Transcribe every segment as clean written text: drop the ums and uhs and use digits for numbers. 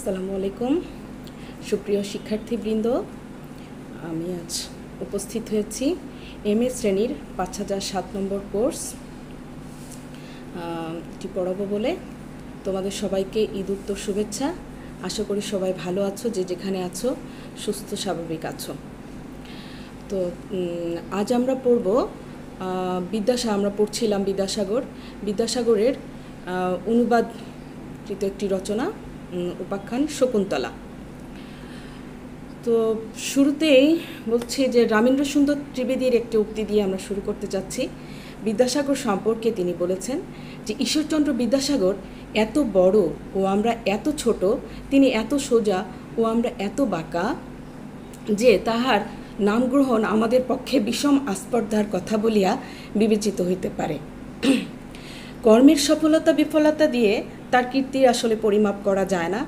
আসসালামু আলাইকুম সুপ্রিয় শিক্ষার্থীবৃন্দ, আমি আজ উপস্থিত হয়েছি এমএ শ্রেণীর ৫০০৭ নম্বর কোর্স এটি পড়াবো বলে। তোমাদের সবাইকে ঈদ উত্তর শুভেচ্ছা। আশা করি সবাই ভালো আছো, যে যেখানে আছো সুস্থ স্বাভাবিক আছো। তো আজ আমরা পড়ব আমরা পড়ছিলাম বিদ্যাসাগরের অনুবাদকৃত একটি রচনা, উপাখ্যান শকুন্তলা। তো শুরুতেই বলছি যে রামেন্দ্র সুন্দর ত্রিবেদীর একটি উক্তি দিয়ে আমরা শুরু করতে চাচ্ছি। বিদ্যাসাগর সম্পর্কে তিনি বলেছেন যে ঈশ্বরচন্দ্র বিদ্যাসাগর এত বড় ও আমরা এত ছোট, তিনি এত সোজা ও আমরা এত বাঁকা, যে তাহার নাম গ্রহণ আমাদের পক্ষে বিষম আস্পর্ধার কথা বলিয়া বিবেচিত হইতে পারে। কর্মের সফলতা বিফলতা দিয়ে তার কীর্তি আসলে পরিমাপ করা যায় না।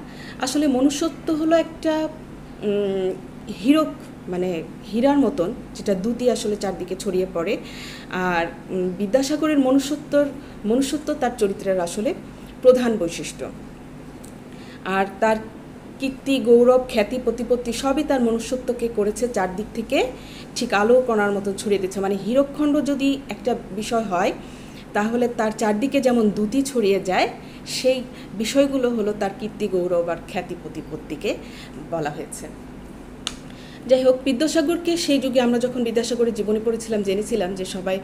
আসলে মনুষ্যত্ব হলো একটা হীরক, মানে হীরার মতন, যেটা দুটি আসলে চারদিকে ছড়িয়ে পড়ে। আর বিদ্যাসাগরের মনুষ্যত্ব তার চরিত্রের আসলে প্রধান বৈশিষ্ট্য। আর তার কীর্তি, গৌরব, খ্যাতি, প্রতিপত্তি সবই তার মনুষ্যত্বকে করেছে চারদিক থেকে ঠিক আলো কণার মতো ছড়িয়ে দিচ্ছে। মানে হীরকখণ্ড যদি একটা বিষয় হয়, তাহলে তার চারদিকে যেমন দ্যুতি ছড়িয়ে যায়, সেই বিষয়গুলো হলো তার কীর্তি, গৌরব আর খ্যাতি, প্রতিপত্তিকে বলা হয়েছে। যাই হোক, বিদ্যাসাগরকে সেই যুগে আমরা যখন বিদ্যাসাগরের জীবনী পড়েছিলাম, জেনেছিলাম যে সবাই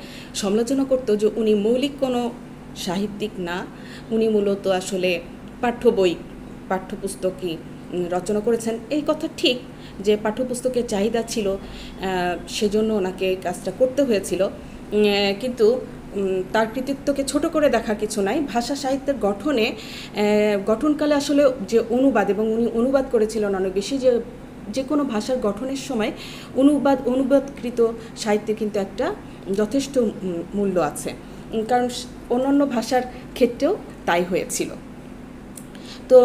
সমালোচনা করতো যে উনি মৌলিক কোনো সাহিত্যিক না, উনি মূলত আসলে পাঠ্যপুস্তকই রচনা করেছেন। এই কথা ঠিক যে পাঠ্যপুস্তকের চাহিদা ছিল, সেজন্য ওনাকে কাজটা করতে হয়েছিল, কিন্তু তার কৃতিত্বকে ছোট করে দেখা কিছু নাই। ভাষা সাহিত্যের গঠনকালে আসলে যে অনুবাদ, এবং উনি অনুবাদ করেছিলেন অনেক বেশি, যে কোনো ভাষার গঠনের সময় অনুবাদকৃত সাহিত্যে কিন্তু একটা যথেষ্ট মূল্য আছে, কারণ অন্যান্য ভাষার ক্ষেত্রেও তাই হয়েছিল। তো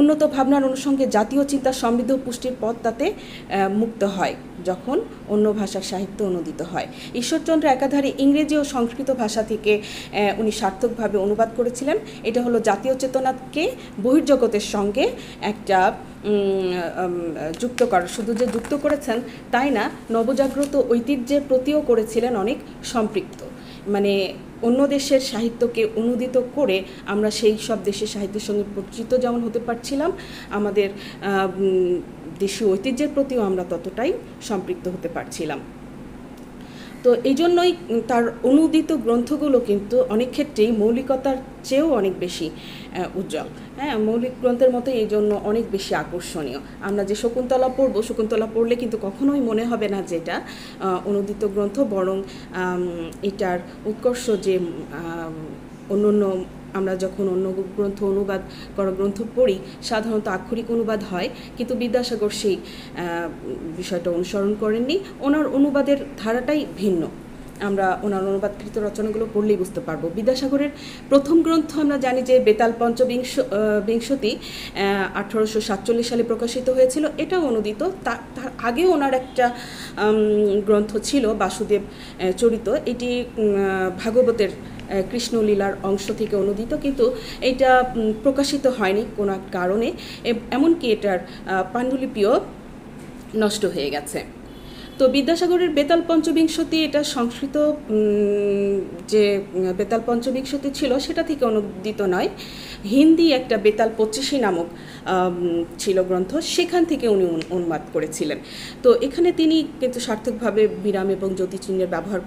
উন্নত ভাবনার অনুষঙ্গে জাতীয় চিন্তা, সমৃদ্ধ পুষ্টির পথ তাতে মুক্ত হয় যখন অন্য ভাষার সাহিত্য অনুদিত হয়। ঈশ্বরচন্দ্র একাধারে ইংরেজি ও সংস্কৃত ভাষা থেকে উনি সার্থকভাবে অনুবাদ করেছিলেন। এটা হলো জাতীয় চেতনাকে বহির্জগতের সঙ্গে একটা যুক্ত করা। শুধু যে যুক্ত করেছেন তাই না, নবজাগ্রত ঐতিহ্যের প্রতিও করেছিলেন অনেক সম্পৃক্ত। মানে অন্য দেশের সাহিত্যকে অনুদিত করে আমরা সেই সব দেশের সাহিত্যের সঙ্গে পরিচিত যেমন হতে পারছিলাম, আমাদের দেশীয় ঐতিহ্যের প্রতিও আমরা ততটাই সম্পৃক্ত হতে পারছিলাম। তো এই জন্যই তার অনুদিত গ্রন্থগুলো কিন্তু অনেক ক্ষেত্রেই মৌলিকতার চেয়েও অনেক বেশি উজ্জ্বল। হ্যাঁ, মৌলিক গ্রন্থের মতো এই জন্য অনেক বেশি আকর্ষণীয়। আমরা যে শকুন্তলা পড়লে কিন্তু কখনোই মনে হবে না যে এটা অনুদিত গ্রন্থ, বরং এটার উৎকর্ষ যে অন্য আমরা যখন অন্য অনুবাদ করা গ্রন্থ পড়ি, সাধারণত আক্ষরিক অনুবাদ হয়, কিন্তু বিদ্যাসাগর সেই বিষয়টা অনুসরণ করেননি। ওনার অনুবাদের ধারাটাই ভিন্ন। আমরা ওনার অনুবাদকৃত রচনাগুলো পড়লেই বুঝতে পারবো। বিদ্যাসাগরের প্রথম গ্রন্থ আমরা জানি যে বেতাল পঞ্চবিংশতি 1847 সালে প্রকাশিত হয়েছিল। এটাও অনুদিত। তার আগেও ওনার একটা গ্রন্থ ছিল বাসুদেব চরিত। এটি ভাগবতের কৃষ্ণলীলার অংশ থেকে অনুদিত, কিন্তু এটা প্রকাশিত হয়নি কোনো কারণে, এমনকি এটার পাণ্ডুলিপিও নষ্ট হয়ে গেছে। তো বিদ্যাসাগরের বেতাল পঞ্চবিংশতি, এটা সংস্কৃত যে বেতাল পঞ্চবিংশতি ছিল সেটা থেকে অনুদিত নয়, হিন্দি একটা বেতাল 25 নামক ছিল গ্রন্থ, সেখান থেকে উনি অনুবাদ করেছিলেন। তো এখানে তিনি কিন্তু সার্থকভাবে বিরাম এবং জ্যোতিচিহ্নের ব্যবহার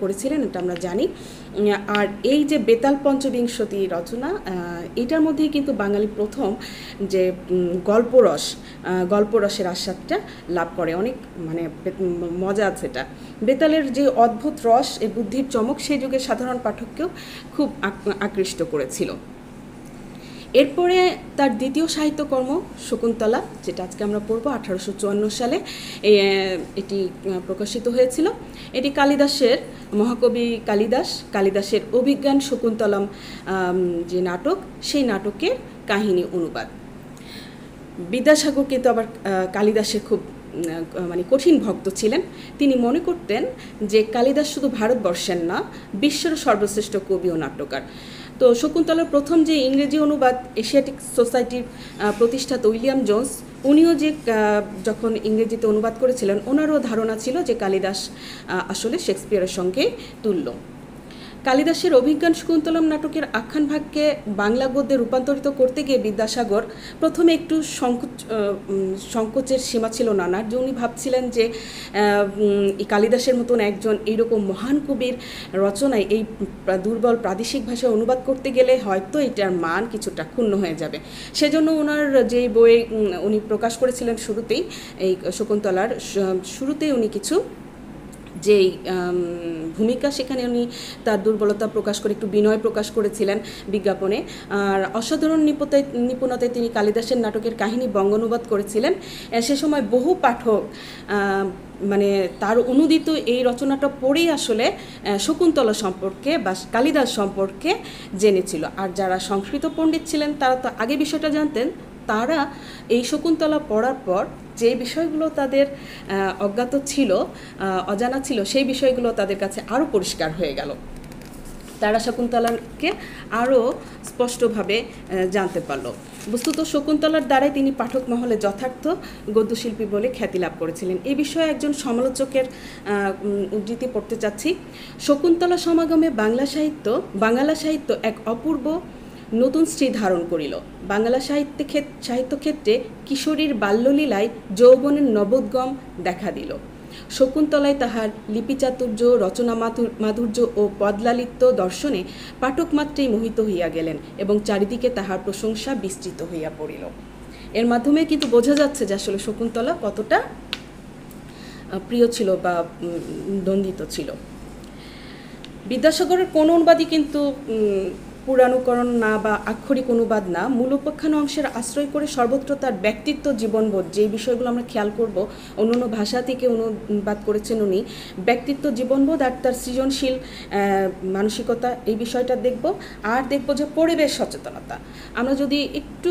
করেছিলেন, এটা আমরা জানি। আর এই যে বেতাল পঞ্চবিংশতি রচনা, এটার মধ্যেই কিন্তু বাঙালি প্রথম যে গল্পরসের আস্বাদটা লাভ করে। অনেক মানে মজা আছে এটা। বেতালের যে অদ্ভুত রস, এই বুদ্ধির চমক সেই যুগের সাধারণ পাঠককেও খুব আকৃষ্ট করেছিল। এরপরে তার দ্বিতীয় সাহিত্যকর্ম শকুন্তলা, যেটা আজকে আমরা পড়ব, 1854 সালে এটি প্রকাশিত হয়েছিল। এটি মহাকবি কালিদাসের অভিজ্ঞান শকুন্তলম যে নাটক, সেই নাটকের কাহিনী অনুবাদ। বিদ্যাসাগর কিন্তু আবার কালিদাসের খুব মানে কঠিন ভক্ত ছিলেন। তিনি মনে করতেন যে কালিদাস শুধু ভারতবর্ষের না, বিশ্বের সর্বশ্রেষ্ঠ কবি ও নাট্যকার। তো শকুন্তলার প্রথম যে ইংরেজি অনুবাদ এশিয়াটিক সোসাইটির প্রতিষ্ঠাতা উইলিয়াম জোন্স, উনিও যে যখন ইংরেজিতে অনুবাদ করেছিলেন, ওনারও ধারণা ছিল যে কালিদাস আসলে শেক্সপিয়ারের সঙ্গে তুল্য। কালিদাসের অভিজ্ঞান শকুন্তলম নাটকের আখ্যান ভাগকে বাংলা গদ্যে রূপান্তরিত করতে গিয়ে বিদ্যাসাগর প্রথমে একটু সংকোচের সীমা ছিল নানার, যে উনি ভাবছিলেন যে কালিদাসের মতন একজন এইরকম মহান কবির রচনায় এই দুর্বল প্রাদেশিক ভাষায় অনুবাদ করতে গেলে হয়তো এটার মান কিছুটা ক্ষুণ্ণ হয়ে যাবে। সেজন্য ওনার যে বই উনি প্রকাশ করেছিলেন শুরুতেই, এই শকুন্তলার শুরুতেই উনি কিছু যেই ভূমিকা, সেখানে উনি তার দুর্বলতা প্রকাশ করে একটু বিনয় প্রকাশ করেছিলেন বিজ্ঞাপনে। আর অসাধারণ নিপুণতায় তিনি কালিদাসের নাটকের কাহিনী বঙ্গানুবাদ করেছিলেন। সে সময় বহু পাঠক মানে তার অনুদিত এই রচনাটা পড়েই আসলে শকুন্তলা সম্পর্কে বা কালিদাস সম্পর্কে জেনেছিল। আর যারা সংস্কৃত পণ্ডিত ছিলেন তারা তো আগে বিষয়টা জানতেন, তারা এই শকুন্তলা পড়ার পর যে বিষয়গুলো তাদের অজ্ঞাত ছিল, অজানা ছিল, সেই বিষয়গুলো তাদের কাছে আরও পরিষ্কার হয়ে গেল। তারা শকুন্তলাকে আরও স্পষ্টভাবে জানতে পারল। বস্তুত শকুন্তলার দ্বারাই তিনি পাঠক মহলে যথার্থ গদ্যশিল্পী বলে খ্যাতি লাভ করেছিলেন। এই বিষয়ে একজন সমালোচকের উদ্ধৃতি পড়তে চাচ্ছি। শকুন্তলা সমাগমে বাংলা সাহিত্য এক অপূর্ব নতুন শ্রী ধারণ করিল। বাংলা সাহিত্য ক্ষেত্রে কিশোরীর বাল্যলীলায় যৌবনের নবোদ্গম দেখা দিল। শকুন্তলায় তাহার লিপিচাতুর্য, রচনা মাধুর্য ও পদলালিত্য দর্শনে পাঠক মাত্রেই মোহিত হইয়া গেলেন এবং চারিদিকে তাহার প্রশংসা বিস্তৃত হইয়া পড়িল। এর মাধ্যমে কিন্তু বোঝা যাচ্ছে যে আসলে শকুন্তলা কতটা প্রিয় ছিল বা নন্দিত ছিল। বিদ্যাসাগরের কোন অনুবাদই কিন্তু পুরাণকরণ না বা আক্ষরিক অনুবাদ না, মূল উপাখ্যান অংশের আশ্রয় করে সর্বত্র তার ব্যক্তিত্ব, জীবনবোধ, যে বিষয়গুলো আমরা খেয়াল করব অন্যান্য ভাষা থেকে অনুবাদ করেছেন উনি, ব্যক্তিত্ব, জীবনবোধ আর তার সৃজনশীল মানসিকতা, এই বিষয়টা দেখব। আর দেখব যে পরিবেশ সচেতনতা। আমরা যদি একটু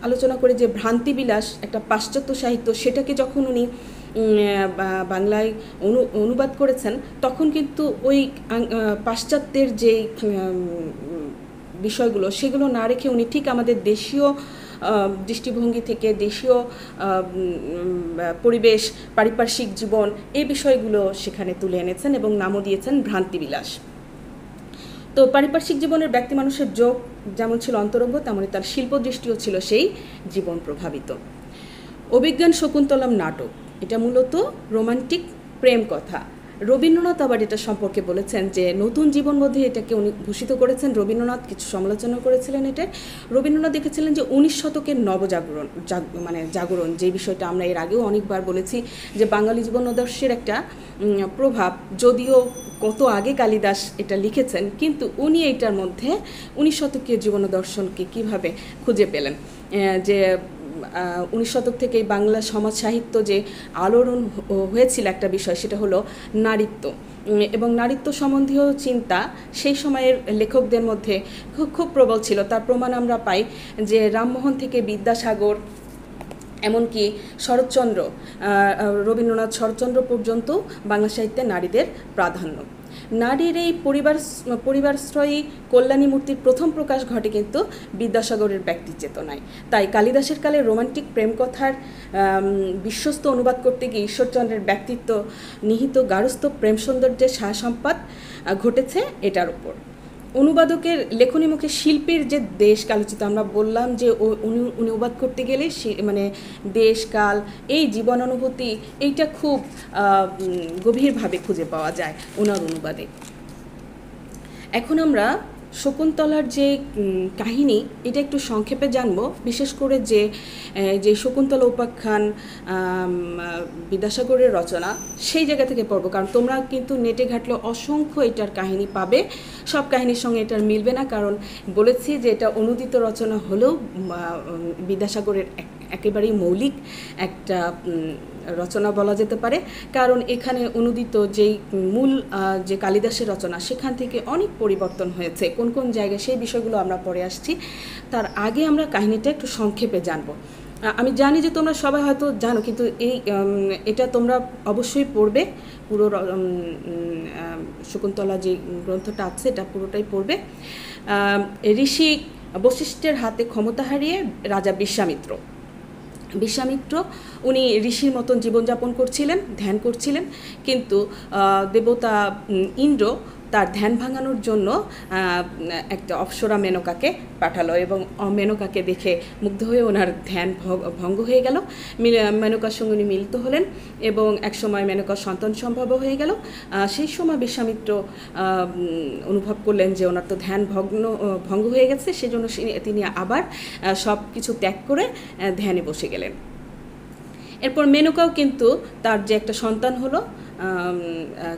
আলোচনা করি যে ভ্রান্তিবিলাস একটা পাশ্চাত্য সাহিত্য, সেটাকে যখন উনি বাংলায় অনুবাদ করেছেন, তখন কিন্তু ওই পাশ্চাত্যের যে বিষয়গুলো সেগুলো না রেখে উনি ঠিক আমাদের দেশীয় দৃষ্টিভঙ্গি থেকে দেশীয় পরিবেশ, পারিপার্শ্বিক জীবন, এই বিষয়গুলো সেখানে তুলে এনেছেন এবং নামও দিয়েছেন ভ্রান্তিবিলাস। তো পারিপার্শ্বিক জীবনের ব্যক্তি মানুষের যোগ যেমন ছিল অন্তরঙ্গ, তেমনই তার শিল্প দৃষ্টিও ছিল সেই জীবন প্রভাবিত। অভিজ্ঞান শকুন্তলম নাটক, এটা মূলত রোমান্টিক প্রেম কথা। রবীন্দ্রনাথ আবার এটা সম্পর্কে বলেছেন যে নতুন জীবনবোধে এটাকে উনি ভূষিত করেছেন। রবীন্দ্রনাথ কিছু সমালোচনা করেছিলেন এটা। রবীন্দ্রনাথ দেখেছিলেন যে 19 শতকের জাগরণ, যে বিষয়টা আমরা এর আগেও অনেকবার বলেছি যে বাঙালি জীবনাদর্শের একটা প্রভাব, যদিও কত আগে কালিদাস এটা লিখেছেন, কিন্তু উনি এইটার মধ্যে 19 শতকীয় জীবনাদর্শনকে কিভাবে খুঁজে পেলেন। যে 19 শতক থেকে বাংলা সমাজ সাহিত্য যে আলোড়ন হয়েছিল একটা বিষয়, সেটা হলো নারীত্ব এবং নারীত্ব সম্বন্ধীয় চিন্তা সেই সময়ের লেখকদের মধ্যে খুব প্রবল ছিল। তার প্রমাণ আমরা পাই যে রামমোহন থেকে বিদ্যাসাগর, এমনকি শরৎচন্দ্র, রবীন্দ্রনাথ, শরৎচন্দ্র পর্যন্ত বাংলা সাহিত্যে নারীদের প্রাধান্য। নারীর এই পরিবারশ্রয়ী কল্যাণী মূর্তির প্রথম প্রকাশ ঘটে কিন্তু বিদ্যাসাগরের ব্যক্তি চেতনায়। তাই কালিদাসের কালে রোমান্টিক প্রেমকথার বিশ্বস্ত অনুবাদ করতে গিয়ে ঈশ্বরচন্দ্রের ব্যক্তিত্ব নিহিত গার্হস্থ্য প্রেম সৌন্দর্যের সাহসম্পাত ঘটেছে এটার উপর। অনুবাদকের লেখনী মুখে শিল্পীর যে দেশ আলোচিত, আমরা বললাম যে উনি অনুবাদ করতে গেলে মানে দেশ, কাল, এই জীবন অনুভূতি, এইটা খুব গভীরভাবে খুঁজে পাওয়া যায় ওনার অনুবাদে। এখন আমরা শকুন্তলার যে কাহিনী, এটা একটু সংক্ষেপে জানব, বিশেষ করে যে শকুন্তলা উপাখ্যান বিদ্যাসাগরের রচনা, সেই জায়গা থেকে পড়ব। কারণ তোমরা কিন্তু নেটে ঘাটলে অসংখ্য এটার কাহিনী পাবে, সব কাহিনীর সঙ্গে এটার মিলবে না। কারণ বলেছি যে এটা অনুদিত রচনা হলেও বিদ্যাসাগরের একেবারেই মৌলিক একটা রচনা বলা যেতে পারে। কারণ এখানে অনুদিত যেই মূল যে কালিদাসের রচনা, সেখান থেকে অনেক পরিবর্তন হয়েছে। কোন কোন জায়গায় সেই বিষয়গুলো আমরা পরে আসছি। তার আগে আমরা কাহিনীটা একটু সংক্ষেপে জানব। আমি জানি যে তোমরা সবাই হয়তো জানো, কিন্তু এটা তোমরা অবশ্যই পড়বে। পুরো শকুন্তলা যে গ্রন্থটা আছে এটা পুরোটাই পড়বে। ঋষি বশিষ্ঠের হাতে ক্ষমতা হারিয়ে রাজা বিশ্বামিত্র উনি ঋষির মতন জীবনযাপন করছিলেন, ধ্যান করছিলেন, কিন্তু দেবতা ইন্দ্র তার ধ্যান ভাঙানোর জন্য একটা অপ্সরা মেনকাকে পাঠালো, এবং মেনকাকে দেখে মুগ্ধ হয়ে ওনার ধ্যান ভঙ্গ হয়ে গেল। মেনকার সঙ্গে উনি মিলিত হলেন এবং একসময় মেনকার সন্তান সম্ভব হয়ে গেল। সেই সময় বিশ্বামিত্র অনুভব করলেন যে ওনার তো ধ্যান ভঙ্গ হয়ে গেছে, সেজন্য তিনি আবার সব কিছু ত্যাগ করে ধ্যানে বসে গেলেন। এরপর মেনকাও কিন্তু তার যে একটা সন্তান হলো,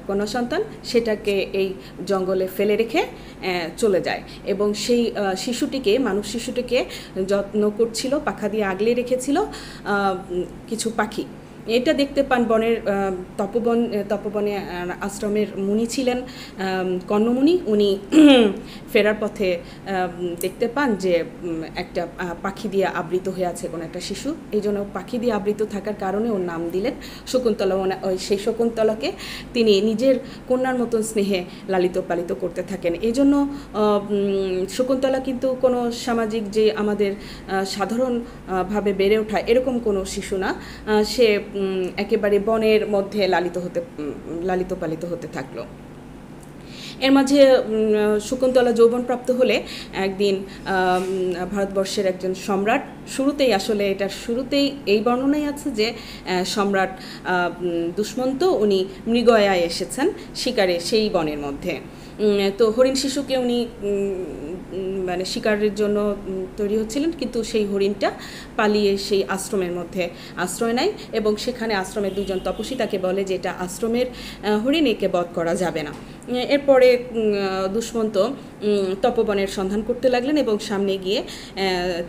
কন্যা সন্তান, সেটাকে এই জঙ্গলে ফেলে রেখে চলে যায়, এবং সেই মানুষ শিশুটিকে যত্ন করছিল, পাখা দিয়ে আগলে রেখেছিল কিছু পাখি। এটা দেখতে পান বনের তপবনে আশ্রমের মুনি ছিলেন কর্ণমুনি। উনি ফেরার পথে দেখতে পান যে একটা পাখি দিয়ে আবৃত হয়ে আছে কোনো একটা শিশু। এই জন্য পাখি দিয়ে আবৃত থাকার কারণে ওর নাম দিলেন শকুন্তলা। সেই শকুন্তলাকে তিনি নিজের কন্যার মতন স্নেহে লালিত পালিত করতে থাকেন। এই জন্য শকুন্তলা কিন্তু কোনো সামাজিক যে আমাদের সাধারণভাবে বেড়ে ওঠা এরকম কোনো শিশু না, সে একেবারে বনের মধ্যে লালিত পালিত হতে থাকলো। এর মাঝে শকুন্তলা যৌবনপ্রাপ্ত হলে একদিন ভারতবর্ষের একজন সম্রাট, শুরুতেই এই বর্ণনাই আছে যে সম্রাট দুষ্মন্ত উনি মৃগয়ায় এসেছেন শিকারে সেই বনের মধ্যে। তো হরিণ শিশুকে উনি মানে শিকারের জন্য তৈরি হচ্ছিলেন, কিন্তু সেই হরিণটা পালিয়ে সেই আশ্রমের মধ্যে আশ্রয় নেয়, এবং সেখানে আশ্রমের দুজন তপস্বী তাকে বলে যে এটা আশ্রমের হরিণ, একে বধ করা যাবে না। এরপরে দুষ্মন্ত তপবনের সন্ধান করতে লাগলেন এবং সামনে গিয়ে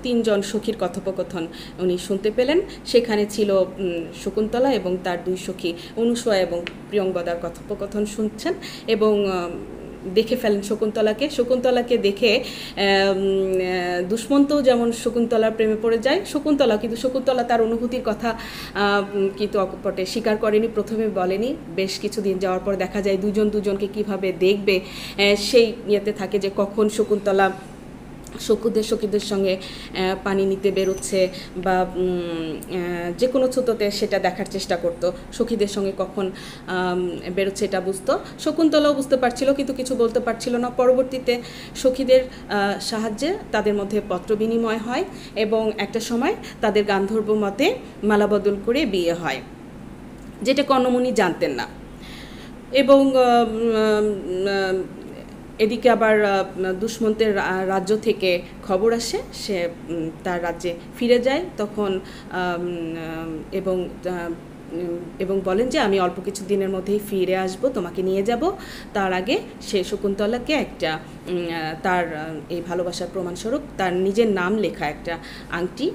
3 জন সখীর কথোপকথন উনি শুনতে পেলেন। সেখানে ছিল শকুন্তলা এবং তার 2 সখী অনুসয়া এবং প্রিয়ঙ্বদার কথোপকথন শুনছেন, এবং দেখে ফেলেন শকুন্তলাকে দেখে দুষ্মন্ত যেমন শকুন্তলার প্রেমে পড়ে যায়, কিন্তু শকুন্তলা তার অনুভূতির কথা কিন্তু অকপটে স্বীকার করেনি, প্রথমে বলেনি। বেশ কিছুদিন যাওয়ার পর দেখা যায় দুজনকে কিভাবে দেখবে সেই ইয়েতে থাকে যে কখন শকুন্তলা সখীদের সঙ্গে পানি নিতে বেরোচ্ছে বা যে কোনো ছোটোতে সেটা দেখার চেষ্টা করতো, সখীদের সঙ্গে কখন বেরোচ্ছে এটা বুঝতো। শকুন্তলাও বুঝতে পারছিল, কিন্তু কিছু বলতে পারছিল না। পরবর্তীতে সখীদের সাহায্যে তাদের মধ্যে পত্র বিনিময় হয়, এবং একটা সময় তাদের গান্ধর্ব মতে মালাবদল করে বিয়ে হয়, যেটা কর্ণমুনি জানতেন না। এবং এদিকে আবার দুষ্মন্তের রাজ্য থেকে খবর আসে, সে তার রাজ্যে ফিরে যায় তখন, এবং বলেন যে আমি অল্প কিছু দিনের মধ্যেই ফিরে আসব, তোমাকে নিয়ে যাব। তার আগে সে শকুন্তলাকে একটা তার এই ভালোবাসার প্রমাণস্বরূপ তার নিজের নাম লেখা একটা আংটি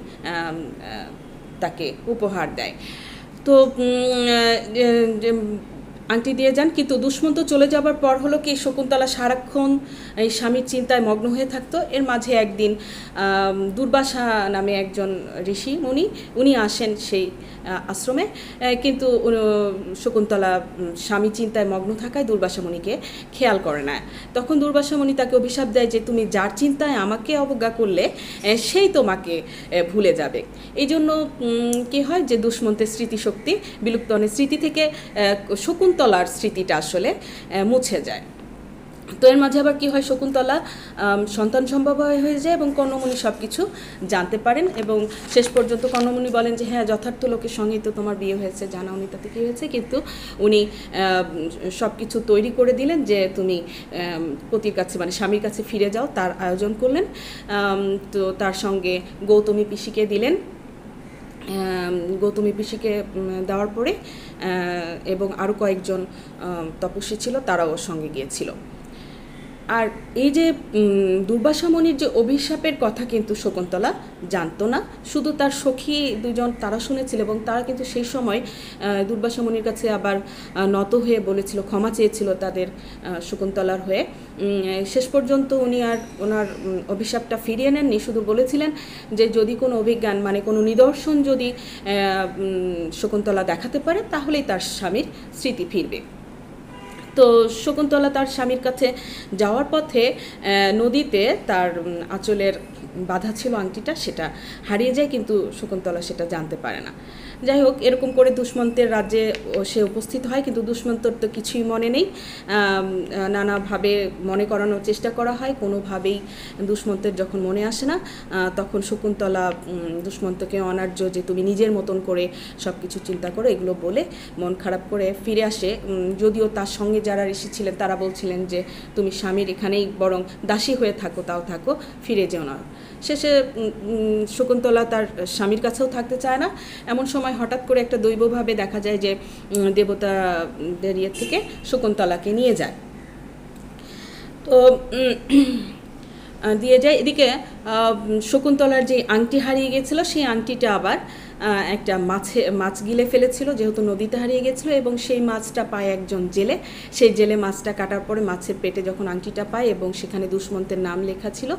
তাকে উপহার দেয়। তো আংটি দিয়ে যান, কিন্তু দুষ্মন্ত চলে যাবার পর হলো কি শকুন্তলা সারাক্ষণ এই স্বামীর চিন্তায় মগ্ন হয়ে থাকতো। এর মাঝে একদিন দুর্বাসা নামে একজন ঋষি মুনি উনি আসেন সেই আশ্রমে, কিন্তু শকুন্তলা স্বামী চিন্তায় মগ্ন থাকায় দুর্বাসা মুনিকে খেয়াল করে না। তখন দুর্বাসা মুনি তাকে অভিশাপ দেয় যে তুমি যার চিন্তায় আমাকে অবজ্ঞা করলে সেই তোমাকে ভুলে যাবে। এই জন্য কী হয় যে দুষ্মন্তের স্মৃতিশক্তি বিলুপ্ত, স্মৃতি থেকে শকুন্তলার স্মৃতিটা আসলে মুছে যায়। তো এর মাঝে আবার কী হয়, শকুন্তলা সন্তান সম্ভব হয়ে যায় এবং কর্ণমুনি সব কিছু জানতে পারেন, এবং শেষ পর্যন্ত কর্ণমুনি বলেন যে হ্যাঁ যথার্থ লোকের সঙ্গেই তো তোমার বিয়ে হয়েছে, জানাওনি তাতে কী হয়েছে, কিন্তু উনি সব কিছু তৈরি করে দিলেন যে তুমি পতির কাছে মানে স্বামীর কাছে ফিরে যাও, তার আয়োজন করলেন। তো তার সঙ্গে গৌতমী পিসিকে দিলেন, গৌতমী পিসিকে দেওয়ার পরে এবং আরও কয়েকজন তপস্বী ছিল তারাও ওর সঙ্গে গিয়েছিল। আর এই যে দুর্বাসা মুনির যে অভিশাপের কথা কিন্তু শকুন্তলা জানতো না, শুধু তার সখী দুজন তারা শুনেছিল, এবং তারা কিন্তু সেই সময় দুর্বাসা মুনির কাছে আবার নত হয়ে বলেছিল, ক্ষমা চেয়েছিল তাদের শকুন্তলার হয়ে। শেষ পর্যন্ত উনি আর ওনার অভিশাপটা ফিরিয়ে নেননি, শুধু বলেছিলেন যে যদি কোনো অভিজ্ঞান মানে কোনো নিদর্শন যদি শকুন্তলা দেখাতে পারে তাহলেই তার স্বামীর স্মৃতি ফিরবে। তো শকুন্তলা তার স্বামীর কাছে যাওয়ার পথে নদীতে তার আঁচলের বাধা ছিল আংটিটা, সেটা হারিয়ে যায়, কিন্তু শকুন্তলা সেটা জানতে পারে না। যাই হোক, এরকম করে দুষ্মন্তের রাজ্যে সে উপস্থিত হয়, কিন্তু দুষ্মন্তর তো কিছুই মনে নেই। নানাভাবে মনে করানোর চেষ্টা করা হয়, কোনোভাবেই দুষ্মন্তের যখন মনে আসে না, তখন শকুন্তলা দুষ্মন্তকে অনার্য যে তুমি নিজের মতন করে সব কিছু চিন্তা করো এগুলো বলে মন খারাপ করে ফিরে আসে। যদিও তার সঙ্গে যারা ঋষি ছিলেন তারা বলছিলেন যে তুমি স্বামীর এখানেই বরং দাসী হয়ে থাকো, তাও থাকো, ফিরে যেও না। শেষে শকুন্তলা তার স্বামীর কাছেও থাকতে চায় না। এমন সময় হঠাৎ করে একটা দৈবভাবে দেখা যায় যে দেবতাদের ইয়ে থেকে শকুন্তলাকে নিয়ে যায়। তো দিয়ে যায় এদিকে শকুন্তলার যে আংটি হারিয়ে গেছিলো সেই আংটিটা আবার একটা মাছ গিলে ফেলেছিল, যেহেতু নদীতে হারিয়ে গেছিলো, এবং সেই মাছটা পায় একজন জেলে। সেই জেলে মাছটা কাটার পরে মাছের পেটে যখন আংটিটা পায় এবং সেখানে দুষ্মন্তের নাম লেখা ছিল,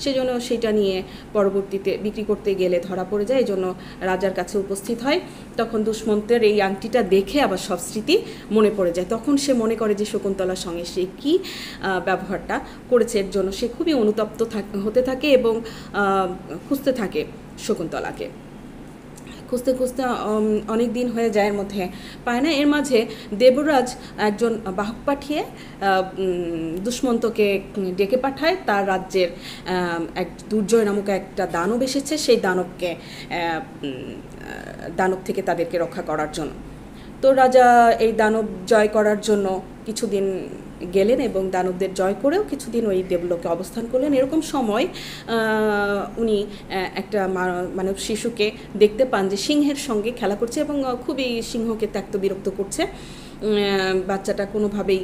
সেজন্য সেটা নিয়ে পরবর্তীতে বিক্রি করতে গেলে ধরা পড়ে যায়, এই জন্য রাজার কাছে উপস্থিত হয়। তখন দুষ্মন্তের এই আংটিটা দেখে আবার সব স্মৃতি মনে পড়ে যায়। তখন সে মনে করে যে শকুন্তলার সঙ্গে সে কী ব্যবহারটা করেছে, এর জন্য সে খুবই অনুতপ্ত হতে থাকে এবং খুঁজতে থাকে শকুন্তলাকে। খুঁজতে খুঁজতে অনেক দিন হয়ে যায়, এর মধ্যে পায় না। এর মাঝে দেবরাজ একজন বাহক পাঠিয়ে দুষ্মন্তকে ডেকে পাঠায়। তার রাজ্যের এক দুর্জয় নামক একটা দানব এসেছে, সেই দানব থেকে তাদেরকে রক্ষা করার জন্য। তো রাজা এই দানব জয় করার জন্য কিছুদিন গেলেন এবং দানবদের জয় করেও কিছুদিন ওই দেবলোকে অবস্থান করলেন। এরকম সময় উনি একটা মানব শিশুকে দেখতে পান যে সিংহের সঙ্গে খেলা করছে এবং খুবই সিংহকে ত্যক্ত বিরক্ত করছে। বাচ্চাটা কোনোভাবেই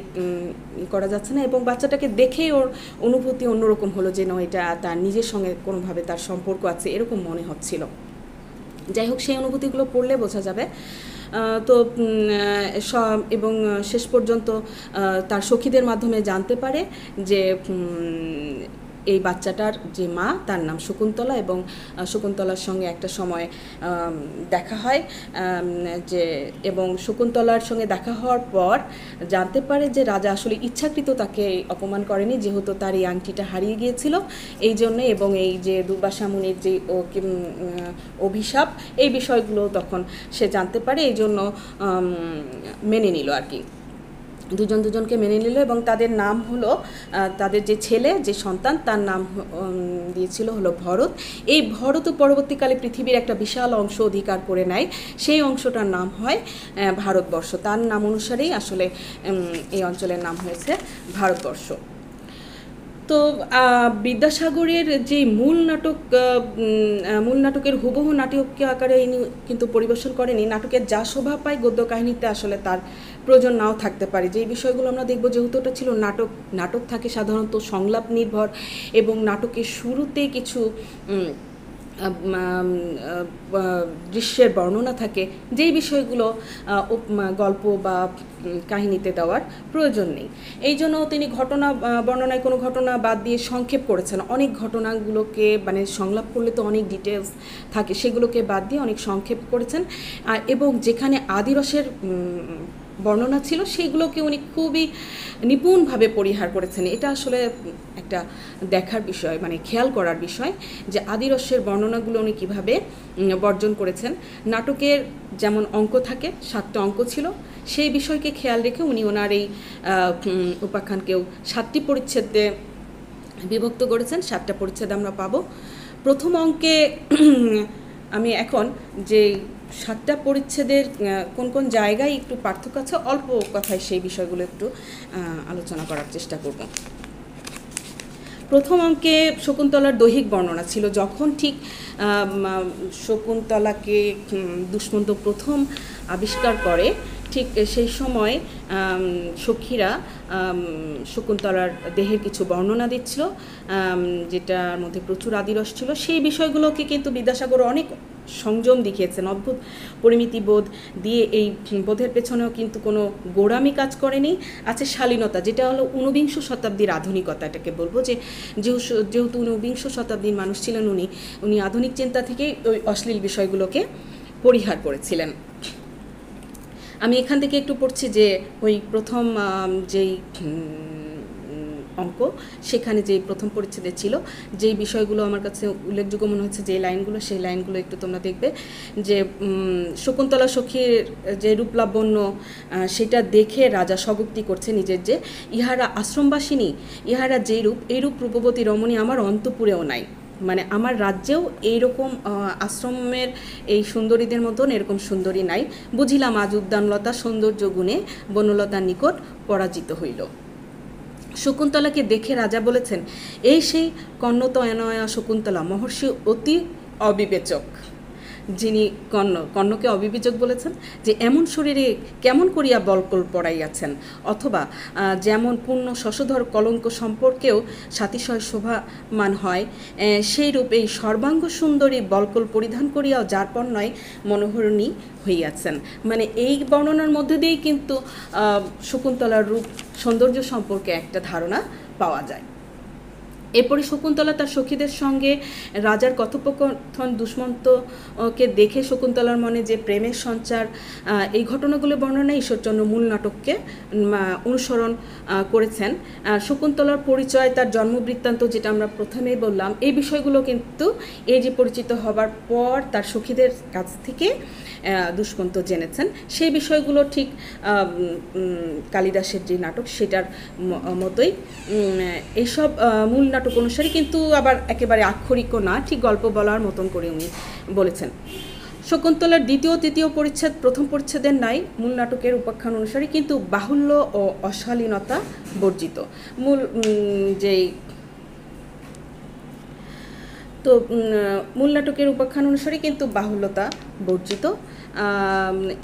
করা যাচ্ছে না, এবং বাচ্চাটাকে দেখেই ওর অনুভূতি অন্যরকম হলো, যে না, এটা তার নিজের সঙ্গে কোনোভাবে তার সম্পর্ক আছে এরকম মনে হচ্ছিল। যাই হোক, সেই অনুভূতিগুলো পড়লে বোঝা যাবে। তো এবং শেষ পর্যন্ত তার সখীদের মাধ্যমে জানতে পারে যে এই বাচ্চাটার যে মা তার নাম শকুন্তলা, এবং শকুন্তলার সঙ্গে একটা সময় দেখা হয় এবং শকুন্তলার সঙ্গে দেখা হওয়ার পর জানতে পারে যে রাজা আসলে ইচ্ছাকৃত তাকে অপমান করেনি, যেহেতু তার এই আংটিটা হারিয়ে গিয়েছিল এই জন্যে, এবং এই যে দুর্বাসা মুনির যে অভিশাপ এই বিষয়গুলো তখন সে জানতে পারে, এই জন্য মেনে নিল আর কি। দুজনকে মেনে নিল এবং তাদের নাম হলো, তাদের যে ছেলে যে সন্তান তার নাম দিয়েছিল হলো ভরত। এই ভরত পরবর্তীকালে পৃথিবীর একটা বিশাল অংশ অধিকার করে নেয়, সেই অংশটার নাম হয় ভারতবর্ষ। তার নাম অনুসারেই আসলে এই অঞ্চলের নাম হয়েছে ভারতবর্ষ। তো বিদ্যাসাগরের যে মূল নাটকের হুবহু নাটকীয় আকারে ইনি কিন্তু পরিবেশন করেনি। নাটকের যা শোভা পায় গদ্য কাহিনীতে আসলে তার প্রয়োজন নাও থাকতে পারে। যে বিষয়গুলো আমরা দেখব, যেহেতু ওটা ছিল নাটক থাকে সাধারণত সংলাপ নির্ভর, এবং নাটকের শুরুতে কিছু দৃশ্যের বর্ণনা থাকে, যেই বিষয়গুলো গল্প বা কাহিনীতে দেওয়ার প্রয়োজন নেই। এই জন্য তিনি ঘটনা বর্ণনায় কোনো ঘটনা বাদ দিয়ে সংক্ষেপ করেছেন। অনেক ঘটনাগুলোকে মানে সংলাপ করলে তো অনেক ডিটেলস থাকে, সেগুলোকে বাদ দিয়ে অনেক সংক্ষেপ করেছেন। এবং যেখানে আদিরসের বর্ণনা ছিল সেইগুলোকে উনি খুবই নিপুণভাবে পরিহার করেছেন। এটা আসলে একটা দেখার বিষয়, মানে খেয়াল করার বিষয় যে আদিরসের বর্ণনাগুলো উনি কীভাবে বর্জন করেছেন। নাটকের যেমন অঙ্ক থাকে, 7টা অঙ্ক ছিল, সেই বিষয়কে খেয়াল রেখে উনি ওনার এই উপাখ্যানকেও 7টি পরিচ্ছেদে বিভক্ত করেছেন। 7টা পরিচ্ছেদ আমরা পাবো। প্রথম অঙ্কে আমি এখন যে 7টা পরিচ্ছেদের কোন কোন জায়গায় একটু পার্থক্য আছে, অল্প কথায় সেই বিষয়গুলো একটু আলোচনা করার চেষ্টা করব। প্রথম অঙ্কে শকুন্তলার দৈহিক বর্ণনা ছিল। যখন ঠিক শকুন্তলাকে দুষ্মন্ত প্রথম আবিষ্কার করে, ঠিক সেই সময় সখীরা শকুন্তলার দেহের কিছু বর্ণনা দিচ্ছিল, যেটার মধ্যে প্রচুর আদিরস ছিল। সেই বিষয়গুলোকে কিন্তু বিদ্যাসাগর অনেক সংযম দেখিয়েছেন, অদ্ভুত পরিমিতি বোধ দিয়ে। এই বোধের পেছনেও কিন্তু কোনো গোড়ামি কাজ করেনি, আছে শালীনতা, যেটা হলো ঊনবিংশ শতাব্দীর আধুনিকতা। এটাকে বলবো যে যেহেতু ঊনবিংশ শতাব্দীর মানুষ ছিলেন, উনি আধুনিক চিন্তা থেকেই ওই অশ্লীল বিষয়গুলোকে পরিহার করেছিলেন। আমি এখান থেকে একটু পড়ছি যে ওই প্রথম যেই অঙ্ক, সেখানে যে প্রথম পরিচ্ছেদে ছিল যেই বিষয়গুলো আমার কাছে উল্লেখযোগ্য মনে হচ্ছে, যে লাইনগুলো, সেই লাইনগুলো একটু তোমরা দেখবে। যে শকুন্তলা সখীর যে রূপলাবণ্য, সেটা দেখে রাজা স্বগোক্তি করছে নিজের, যে ইহারা আশ্রমবাসিনী, ইহারা যেই রূপ, এই রূপ রূপবতী রমণী আমার অন্তপুরেও নাই। মানে আমার রাজ্যেও এইরকম আশ্রমের এই সুন্দরীদের মতন এরকম সুন্দরী নাই। বুঝিলাম আজ উদ্যানলতা সৌন্দর্য গুণে বনলতার নিকট পরাজিত হইল। শকুন্তলাকে দেখে রাজা বলেছেন, এই সেই কর্ণতনয়া শকুন্তলা, মহর্ষি অতি অবিবেচক। যিনি কর্ণকে অবিবেচক বলেছেন, যে এমন শরীরে কেমন করিয়া বলকল পড়াইয়াছেন, অথবা যেমন পূর্ণ শশধর কলঙ্ক সম্পর্কেও সাতিশয় শোভামান হয়, সেই রূপ এই সর্বাঙ্গ সুন্দরী বলকল পরিধান করিয়াও যারপর নয় মনোহরণী হইয়াছেন। মানে এই বর্ণনার মধ্যে দিয়েই কিন্তু শকুন্তলার রূপ সৌন্দর্য সম্পর্কে একটা ধারণা পাওয়া যায়। এরপরে শকুন্তলা তার সখীদের সঙ্গে রাজার কথোপকথন, দুষ্মন্তকে দেখে শকুন্তলার মনে যে প্রেমের সঞ্চার, এই ঘটনাগুলো বর্ণনা ঈশ্বরচন্দ্র মূল নাটককে অনুসরণ করেছেন। শকুন্তলার পরিচয়, তার জন্মবৃত্তান্ত, যেটা আমরা প্রথমেই বললাম, এই বিষয়গুলো কিন্তু এই যে পরিচিত হবার পর তার সখীদের কাছ থেকে দুষ্মন্ত জেনেছেন। সেই বিষয়গুলো ঠিক কালিদাসের যে নাটক সেটার মতোই এইসব মূল নাটক অনুসারে, কিন্তু আবার একেবারে আক্ষরিকও না, ঠিক গল্প বলার মতন করে উনি বলেছেন। শকুন্তলার দ্বিতীয় তৃতীয় পরিচ্ছেদ প্রথম পরিচ্ছেদের নাই মূল নাটকের উপাখ্যান অনুসারে, কিন্তু বাহুল্য ও অশালীনতা বর্জিত। মূল যেই তো মূল নাটকের উপাখ্যান অনুসারে কিন্তু বাহুল্যতা বর্জিত,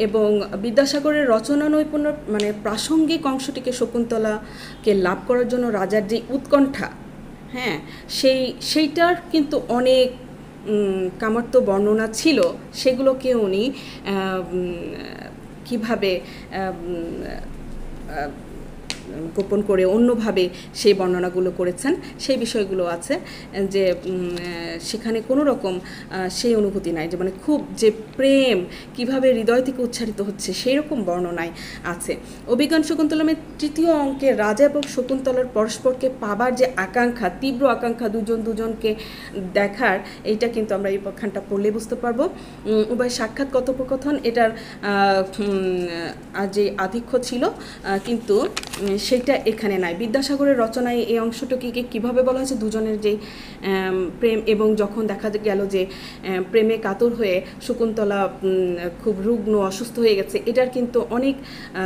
এবং বিদ্যাসাগরের রচনা নৈপুণ্য, মানে প্রাসঙ্গিক অংশটিকে শকুন্তলাকে লাভ করার জন্য রাজার যে উৎকণ্ঠা, হ্যাঁ, সেইটার কিন্তু অনেক কামার্ত বর্ণনা ছিল। সেগুলোকে উনি কীভাবে গোপন করে অন্যভাবে সেই বর্ণনাগুলো করেছেন, সেই বিষয়গুলো আছে। যে সেখানে কোনো রকম সেই অনুভূতি নাই, যে মানে খুব যে প্রেম কিভাবে হৃদয় থেকে উচ্চারিত হচ্ছে, সেই রকম বর্ণনায় আছে। অভিজ্ঞান শকুন্তলামের তৃতীয় অঙ্কে রাজা এবং শকুন্তলার পরস্পরকে পাবার যে আকাঙ্ক্ষা, তীব্র আকাঙ্ক্ষা, দুজনকে দেখার, এইটা কিন্তু আমরা এই উপাখ্যানটা পড়লে বুঝতে পারবো। উভয় সাক্ষাৎ কথোপকথন, এটার যে আধিক্য ছিল, কিন্তু সেটা এখানে নাই। বিদ্যাসাগরের রচনায় এই অংশটাকে কীভাবে বলা হয়েছে, দুজনের যেই প্রেম, এবং যখন দেখা গেল যে প্রেমে কাতর হয়ে শকুন্তলা খুব রুগ্ন অসুস্থ হয়ে গেছে, এটার কিন্তু অনেক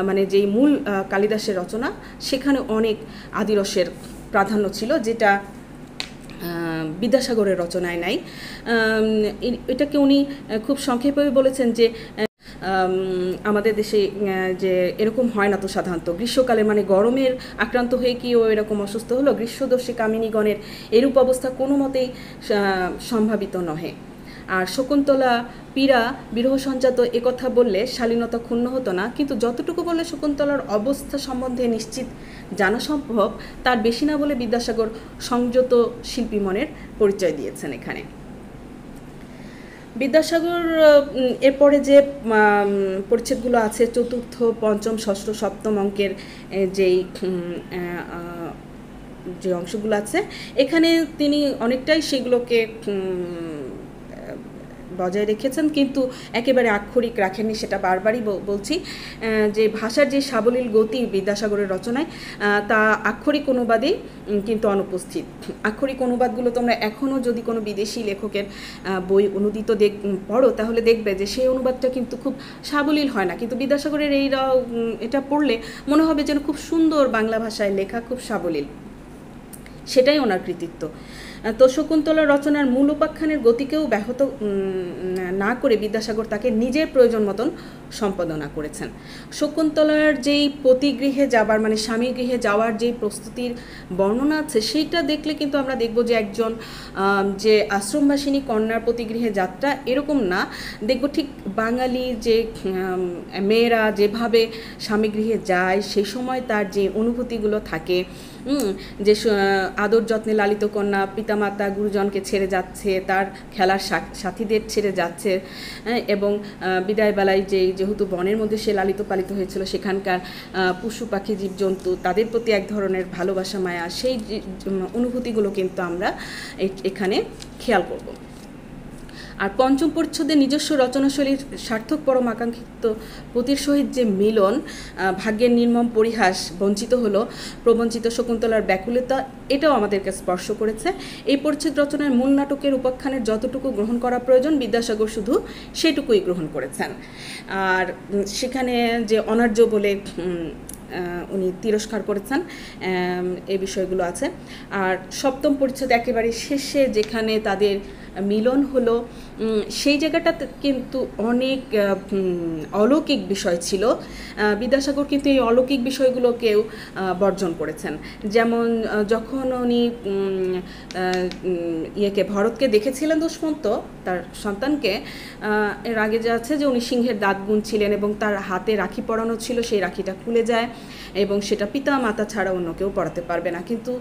মানে যেই মূল কালিদাসের রচনা, সেখানে অনেক আদিরসের প্রাধান্য ছিল, যেটা বিদ্যাসাগরের রচনায় নাই। এটাকে উনি খুব সংক্ষেপে বলেছেন যে আমাদের দেশে যে এরকম হয় না তো সাধারণত, গ্রীষ্মকালে মানে গরমের আক্রান্ত হয়ে কি ও এরকম অসুস্থ হলো, গ্রীষ্মদর্শী কামিনীগণের এরূপ অবস্থা কোনো মতেই সম্ভাবিত নহে। আর শকুন্তলা পীড়া বিরহ সঞ্জাত একথা বললে শালীনতা ক্ষুণ্ণ হতো না, কিন্তু যতটুকু বললে শকুন্তলার অবস্থা সম্বন্ধে নিশ্চিত জানা সম্ভব, তার বেশি না বলে বিদ্যাসাগর সংযত শিল্পী মনের পরিচয় দিয়েছেন এখানে। বিদ্যাসাগর এরপরে যে পরিচ্ছেদগুলো আছে, চতুর্থ, পঞ্চম, ষষ্ঠ, সপ্তম অঙ্কের যে অংশগুলো আছে, এখানে তিনি অনেকটাই সেগুলোকে বজায় রেখেছেন, কিন্তু একেবারে আক্ষরিক রাখেননি, সেটা বারবারই বলছি। যে ভাষার যে সাবলীল গতি বিদ্যাসাগরের রচনায়, তা আক্ষরিক অনুবাদেই কিন্তু অনুপস্থিত। আক্ষরিক অনুবাদগুলো তোমরা এখনও যদি কোনো বিদেশি লেখকের বই অনুদিত পড়ো, তাহলে দেখবে যে সেই অনুবাদটা কিন্তু খুব সাবলীল হয় না, কিন্তু বিদ্যাসাগরের এটা পড়লে মনে হবে যেন খুব সুন্দর বাংলা ভাষায় লেখা, খুব সাবলীল। সেটাই ওনার কৃতিত্ব। তো শকুন্তলা রচনার মূল উপাখ্যানের গতিকেও ব্যাহত না করে বিদ্যাসাগর তাকে নিজের প্রয়োজন মতন সম্পাদনা করেছেন। শকুন্তলার যেই পতিগৃহে যাবার মানে স্বামী গৃহে যাওয়ার যেই প্রস্তুতির বর্ণনা আছে সেইটা দেখলে কিন্তু আমরা দেখব যে একজন যে আশ্রমবাসিনী কন্যার পতিগৃহে যাত্রা এরকম না, দেখব ঠিক বাঙালি যে মেয়েরা যেভাবে স্বামী গৃহে যায় সেই সময় তার যে অনুভূতিগুলো থাকে, যে আদর যত্নে লালিত কন্যা পিতামাতা গুরুজনকে ছেড়ে যাচ্ছে, তার খেলার সাথীদের ছেড়ে যাচ্ছে, এবং বিদায়বেলায় যেহেতু বনের মধ্যে সে লালিত পালিত হয়েছিল সেখানকার পশু পাখি জীবজন্তু তাদের প্রতি এক ধরনের ভালোবাসা মায়া, সেই অনুভূতিগুলো কিন্তু আমরা এখানে খেয়াল করব। আর পঞ্চম পরিচ্ছদে নিজস্ব রচনাশৈলীর সার্থক পরম আকাঙ্ক্ষিত পতির সহিত যে মিলন, ভাগ্যের নির্মম পরিহাস, বঞ্চিত হলো প্রবঞ্চিত শকুন্তলার ব্যাকুলতা, এটাও আমাদেরকে স্পর্শ করেছে। এই পরিচ্ছদ রচনার মূল নাটকের উপাখ্যানের যতটুকু গ্রহণ করা প্রয়োজন বিদ্যাসাগর শুধু সেটুকুই গ্রহণ করেছেন। আর সেখানে যে অনার্য বলে উনি তিরস্কার করেছেন এই বিষয়গুলো আছে। আর সপ্তম পরিচ্ছদ একেবারে শেষে যেখানে তাদের মিলন হলো সেই জায়গাটাতে কিন্তু অনেক অলৌকিক বিষয় ছিল। বিদ্যাসাগর কিন্তু এই অলৌকিক বিষয়গুলোকেও বর্জন করেছেন। যেমন যখন উনি ভরতকে দেখেছিলেন দুষ্মন্ত তার সন্তানকে, এর আগে যা আছে যে উনি সিংহের দাঁত গুনছিলেন এবং তার হাতে রাখি পরানো ছিল, সেই রাখিটা খুলে যায় এবং সেটা পিতা মাতা ছাড়া অন্য কেউ পড়াতে পারবে না। কিন্তু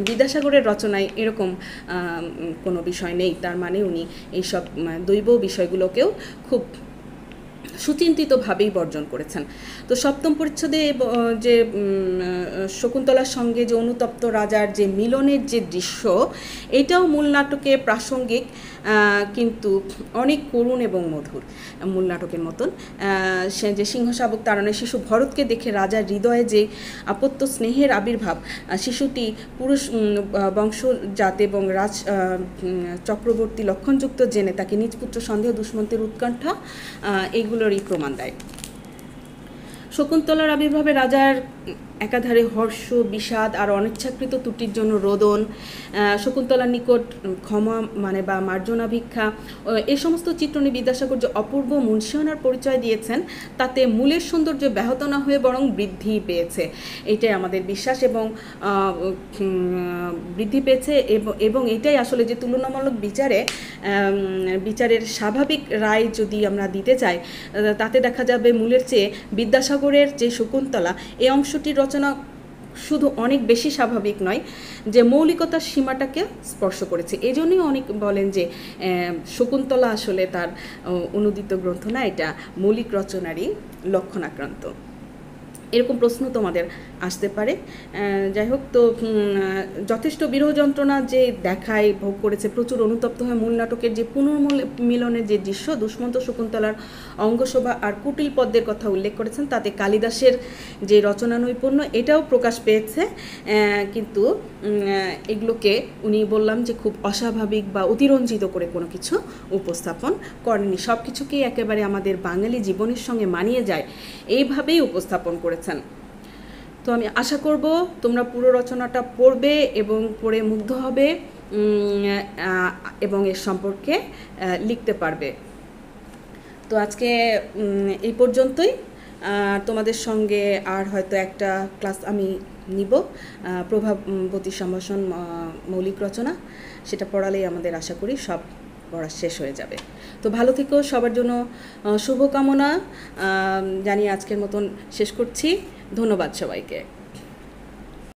বিদ্যাসাগরের রচনায় এরকম কোনো বিষয় নেই, তার মানে উনি এইসব দৈব বিষয়গুলোকেও খুব সুচিন্তিতভাবেই বর্জন করেছেন। তো সপ্তম পরিচ্ছদে যে শকুন্তলার সঙ্গে যে অনুতপ্ত রাজার যে মিলনের যে দৃশ্য, এটাও মূল নাটকে প্রাসঙ্গিক, কিন্তু অনেক করুণ এবং মধুর মূল নাটকের মতন। সে যে সিংহশাবক তাড়নের শিশু ভরতকে দেখে রাজার হৃদয়ে যে আপত্য স্নেহের আবির্ভাব, শিশুটি পুরুষ বংশজাত এবং রাজ চক্রবর্তী লক্ষণযুক্ত জেনে তাকে নিজ পুত্র সন্দেহ দুষ্মন্তের উৎকণ্ঠা, এইগুলোরই প্রমাণ দেয়। শকুন্তলার আবির্ভাবে রাজার একাধারে হর্ষ, বিষাদ আর অনিচ্ছাকৃত ত্রুটির জন্য রোদন, শকুন্তলার নিকট ক্ষমা মানে বা মার্জনা ভিক্ষা, এই সমস্ত চিত্রণে বিদ্যাসাগর যে অপূর্ব মুন্সিয়ানার পরিচয় দিয়েছেন তাতে মূলের সৌন্দর্য ব্যাহত না হয়ে বরং বৃদ্ধি পেয়েছে, এটাই আমাদের বিশ্বাস। এবং বৃদ্ধি পেয়েছে এবং এটাই আসলে যে তুলনামূলক বিচারের স্বাভাবিক রায় যদি আমরা দিতে চাই, তাতে দেখা যাবে মূলের চেয়ে বিদ্যাসাগরের যে শকুন্তলা এই অংশটির রচনা শুধু অনেক বেশি স্বাভাবিক নয়, যে মৌলিকতার সীমাটাকে স্পর্শ করেছে। এই জন্যই অনেক বলেন যে শকুন্তলা আসলে তার অনুদিত গ্রন্থ না, এটা মৌলিক রচনারই লক্ষণাক্রান্ত। এরকম প্রশ্ন তোমাদের আসতে পারে। যাই হোক, তো যথেষ্ট বিরহ যন্ত্রণা যে দেখায় ভোগ করেছে, প্রচুর অনুতপ্ত হয়ে মূল নাটকের যে পুনর্মিলনের যে দৃশ্য, দুষ্মন্ত শকুন্তলার অঙ্গশোভা আর কুটিল পদ্মের কথা উল্লেখ করেছেন, তাতে কালিদাসের যে রচনা নৈপুণ্য এটাও প্রকাশ পেয়েছে। কিন্তু এগুলোকে উনি বললাম যে খুব অস্বাভাবিক বা অতিরঞ্জিত করে কোনো কিছু উপস্থাপন করেনি, সব কিছুকেই একেবারে আমাদের বাঙালি জীবনের সঙ্গে মানিয়ে যায় এইভাবেই উপস্থাপন করেছেন। তো আমি আশা করব তোমরা পুরো রচনাটা পড়বে এবং পড়ে মুগ্ধ হবে এবং এর সম্পর্কে লিখতে পারবে। তো আজকে এই পর্যন্তই। তোমাদের সঙ্গে আর হয়তো একটা ক্লাস আমি নিব, প্রভাবতী সম্ভাষণ মৌলিক রচনা, সেটা পড়ালেই আমাদের আশা করি সব পড়া শেষ হয়ে যাবে। তো ভালো থেকো, সবার জন্য শুভকামনা জানিয়ে আজকের মতন শেষ করছি। ধন্যবাদ সবাইকে।